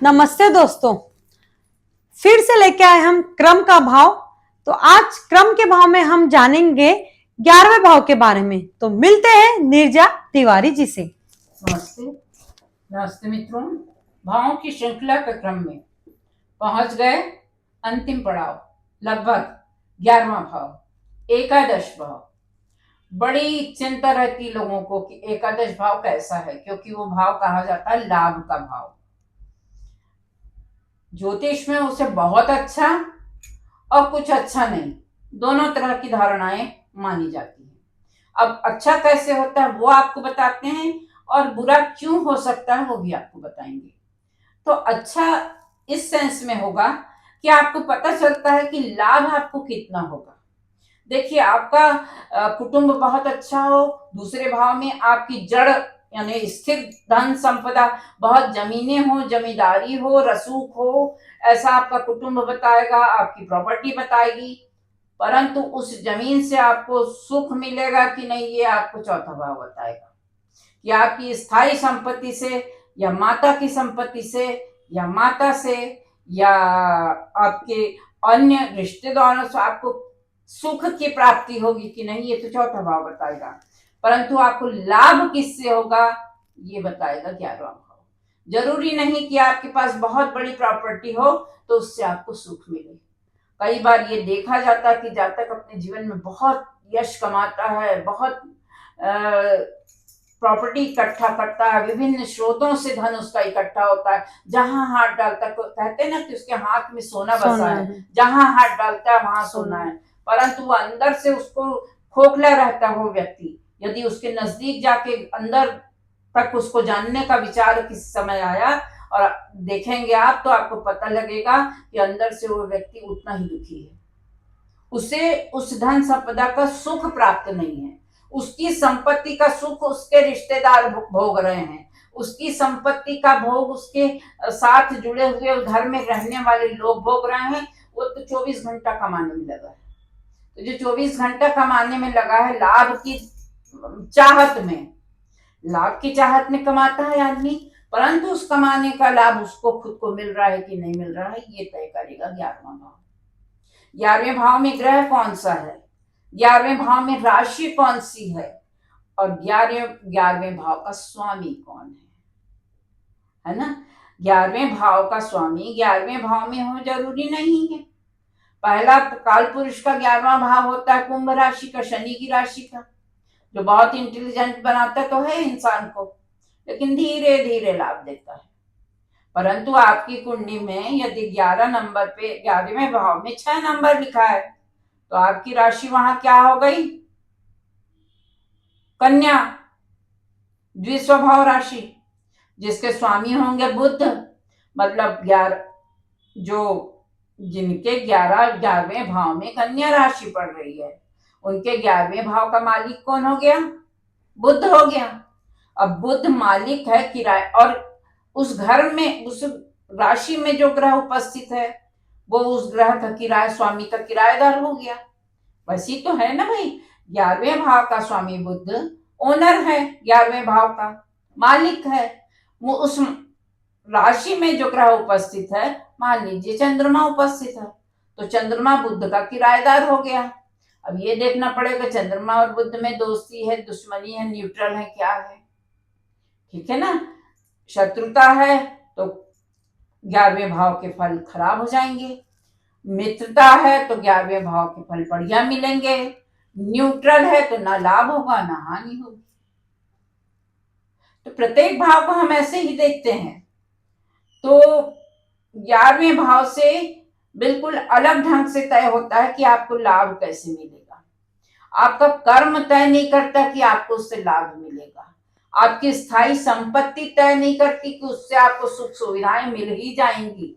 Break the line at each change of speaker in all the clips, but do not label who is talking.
नमस्ते दोस्तों, फिर से लेके आए हम क्रम का भाव। तो आज क्रम के भाव में हम जानेंगे 11वें भाव के बारे में। तो मिलते हैं नीरजा तिवारी जी से।
नमस्ते। नमस्ते मित्रों, भावों की श्रृंखला के क्रम में पहुंच गए अंतिम पड़ाव, लगभग 11वां भाव, एकादश भाव। बड़ी चिंता रहती लोगों को कि एकादश भाव कैसा है, क्योंकि वो भाव कहा जाता है लाभ का भाव। ज्योतिष में उसे बहुत अच्छा और कुछ अच्छा नहीं, दोनों तरह की धारणाएं मानी जाती हैं। अब अच्छा कैसे होता है वो आपको बताते हैं, और बुरा क्यों हो सकता है वो भी आपको बताएंगे। तो अच्छा इस सेंस में होगा कि आपको पता चलता है कि लाभ आपको कितना होगा। देखिए, आपका कुटुंब बहुत अच्छा हो, दूसरे भाव में आपकी जड़ यानी स्थिर धन संपदा, बहुत जमीनें हो, जमींदारी हो, रसूख हो, ऐसा आपका कुटुंब बताएगा, आपकी प्रॉपर्टी बताएगी। परंतु उस जमीन से आपको सुख मिलेगा कि नहीं, ये आपको चौथा भाव बताएगा। कि आपकी स्थायी संपत्ति से, या माता की संपत्ति से, या माता से, या आपके अन्य रिश्तेदारों से आपको सुख की प्राप्ति होगी कि नहीं, ये तो चौथा भाव बताएगा। परंतु आपको लाभ किससे होगा ये बताएगा 11वां भाव। जरूरी नहीं कि आपके पास बहुत बड़ी प्रॉपर्टी हो तो उससे आपको सुख मिले। कई बार ये देखा जाता है कि जातक अपने जीवन में बहुत यश कमाता है, बहुत प्रॉपर्टी इकट्ठा करता है, विभिन्न स्रोतों से धन उसका इकट्ठा होता है, जहां हाथ डालता है, कहते हैं ना कि उसके हाथ में सोना बसा है, जहां हाथ डालता है वहां सोना है। परंतु वो अंदर से उसको खोखला रहता है वो व्यक्ति। यदि उसके नजदीक जाके अंदर तक उसको जानने का विचार किस समय आया और देखेंगे आप, तो आपको पता लगेगा कि अंदर से वो व्यक्ति उतना ही दुखी है। उसे उस धन संपदा का सुख प्राप्त नहीं है, उसकी संपत्ति का सुख उसके रिश्तेदार भोग रहे हैं, उसकी संपत्ति का भोग उसके साथ जुड़े हुए घर में रहने वाले लोग भोग रहे हैं। वो तो 24 घंटा कमाने में लगा है। तो जो 24 घंटा कमाने में लगा है लाभ की चाहत में, लाभ की चाहत में कमाता है आदमी, परंतु उस कमाने का लाभ उसको खुद को मिल रहा है कि नहीं मिल रहा है, ये तय करेगा 11वां भाव। 11वें भाव में ग्रह कौन सा है, 11वें भाव में राशि कौन सी है, और 11वें भाव का स्वामी कौन है ना। 11वें भाव का स्वामी 11वें भाव में हो जरूरी नहीं है। पहला काल पुरुष का 11वां भाव होता है कुंभ राशि का, शनि की राशि का, जो बहुत इंटेलिजेंट बनाता तो है इंसान को, लेकिन धीरे धीरे लाभ देता है। परंतु आपकी कुंडली में यदि 11 नंबर पे 11वें भाव में 6 नंबर लिखा है, तो आपकी राशि वहां क्या हो गई, कन्या, द्विस्वभाव राशि, जिसके स्वामी होंगे बुध। मतलब 11 जो जिनके 11वें भाव में कन्या राशि पड़ रही है, उनके 11वें भाव का मालिक कौन हो गया, बुध हो गया। अब बुध मालिक है किराए, और उस घर में उस राशि में जो ग्रह उपस्थित है वो उस ग्रह का किराया, स्वामी का किराएदार हो गया। वैसी तो है ना भाई, 11वें भाव का स्वामी बुध ओनर है, 11वें भाव का मालिक है। वो उस राशि में जो ग्रह उपस्थित है, मान लीजिए चंद्रमा उपस्थित है, तो चंद्रमा बुध का किराएदार हो गया। अब ये देखना पड़ेगा चंद्रमा और बुध में दोस्ती है, दुश्मनी है, न्यूट्रल है, क्या है, ठीक है ना। शत्रुता है तो 11वें भाव के फल खराब हो जाएंगे, मित्रता है तो 11वें भाव के फल बढ़िया मिलेंगे, न्यूट्रल है तो ना लाभ होगा ना हानि होगी। तो प्रत्येक भाव को हम ऐसे ही देखते हैं। तो 11वें भाव से बिल्कुल अलग ढंग से तय होता है कि आपको लाभ कैसे मिलेगा। आपका कर्म तय नहीं करता कि आपको उससे लाभ मिलेगा, आपकी स्थायी संपत्ति तय नहीं करती कि उससे आपको सुख सुविधाएं मिल ही जाएंगी।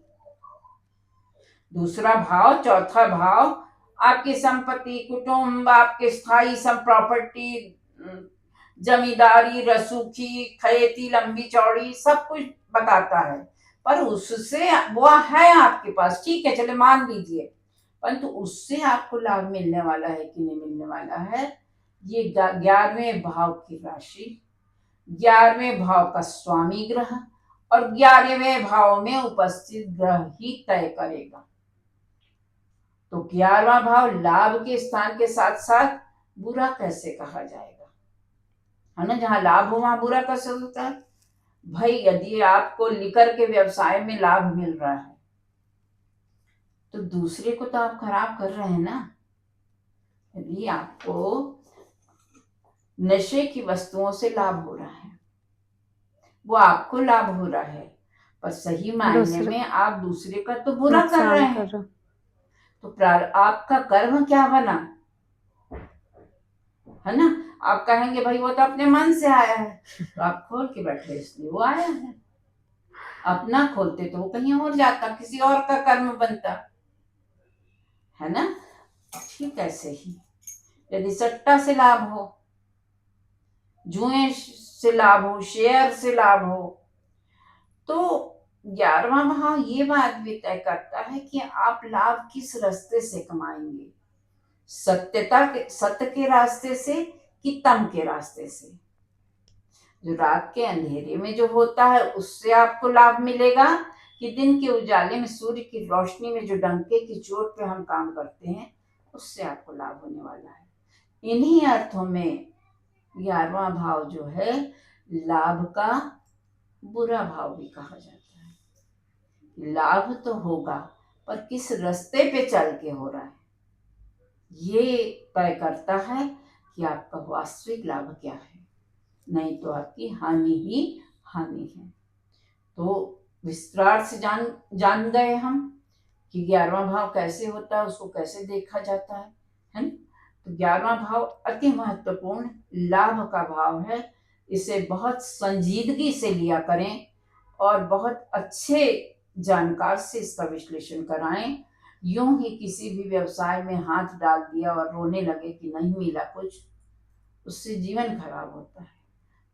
दूसरा भाव, चौथा भाव, आपकी संपत्ति, कुटुंब, आपके स्थायी प्रॉपर्टी, जमींदारी, रसूखी, खेती लंबी चौड़ी, सब कुछ बताता है। पर उससे वो है आपके पास, ठीक है, चले मान लीजिए, परंतु उससे आपको लाभ मिलने वाला है कि नहीं मिलने वाला है, ये 11वें भाव की राशि, 11वें भाव का स्वामी ग्रह और 11वें भाव में उपस्थित ग्रह ही तय करेगा। तो 11वां भाव लाभ के स्थान के साथ साथ बुरा कैसे कहा जाएगा, है ना। जहां लाभ हो वहां बुरा कैसे होता है भाई। यदि आपको लिकर के व्यवसाय में लाभ मिल रहा है तो दूसरे को तो आप खराब कर रहे हैं ना। यदि आपको नशे की वस्तुओं से लाभ हो रहा है, वो आपको लाभ हो रहा है, पर सही मायने में आप दूसरे का तो बुरा कर रहे हैं। तो आपका कर्म क्या बना, है ना। आप कहेंगे भाई वो तो अपने मन से आया है, तो आप खोल के बैठे इसलिए वो आया है। अपना खोलते तो वो कहीं और जाता, किसी और का कर्म बनता, है ना। ठीक ऐसे ही यदि सट्टा से लाभ हो, जुए से लाभ हो, शेयर से लाभ हो, तो 11वां भाव ये बात भी तय करता है कि आप लाभ किस रास्ते से कमाएंगे। सत्य के रास्ते से कि तम के रास्ते से। जो रात के अंधेरे में जो होता है उससे आपको लाभ मिलेगा, कि दिन के उजाले में सूर्य की रोशनी में जो डंके की चोट पे हम काम करते हैं उससे आपको लाभ होने वाला है। इन्हीं अर्थों में 11वां भाव जो है लाभ का बुरा भाव भी कहा जाता है। लाभ तो होगा पर किस रास्ते पे चल के हो रहा है ये तय करता है कि आपका वास्तविक लाभ क्या है, नहीं तो आपकी हानि ही हानि है। तो विस्तार से जान गए हम कि 11वां भाव कैसे होता है, उसको कैसे देखा जाता है ना। तो 11वां भाव अति महत्वपूर्ण लाभ का भाव है। इसे बहुत संजीदगी से लिया करें और बहुत अच्छे जानकार से इसका विश्लेषण कराएं। यूं ही किसी भी व्यवसाय में हाथ डाल दिया और रोने लगे कि नहीं मिला कुछ, उससे जीवन खराब होता है।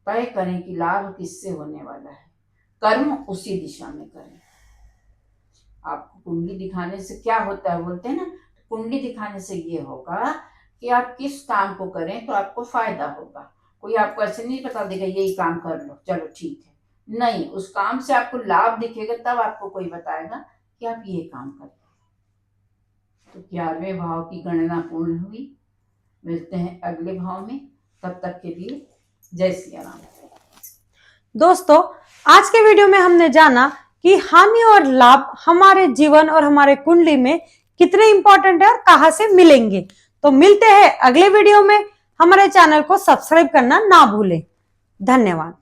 तय करें कि लाभ किससे होने वाला है, कर्म उसी दिशा में करें। आपको कुंडली दिखाने से क्या होता है बोलते हैं ना, कुंडली दिखाने से ये होगा कि आप किस काम को करें तो आपको फायदा होगा। कोई आपको ऐसे नहीं बता देगा यही काम कर लो चलो ठीक है, नहीं, उस काम से आपको लाभ दिखेगा तब आपको कोई बताएगा कि आप ये काम करें। तो 11वें भाव की गणना पूर्ण हुई। मिलते हैं अगले भाव में, तब तक के लिए जय सिया राम।
दोस्तों, आज के वीडियो में हमने जाना कि हानि और लाभ हमारे जीवन और हमारे कुंडली में कितने इंपॉर्टेंट है और कहां से मिलेंगे। तो मिलते हैं अगले वीडियो में। हमारे चैनल को सब्सक्राइब करना ना भूलें। धन्यवाद।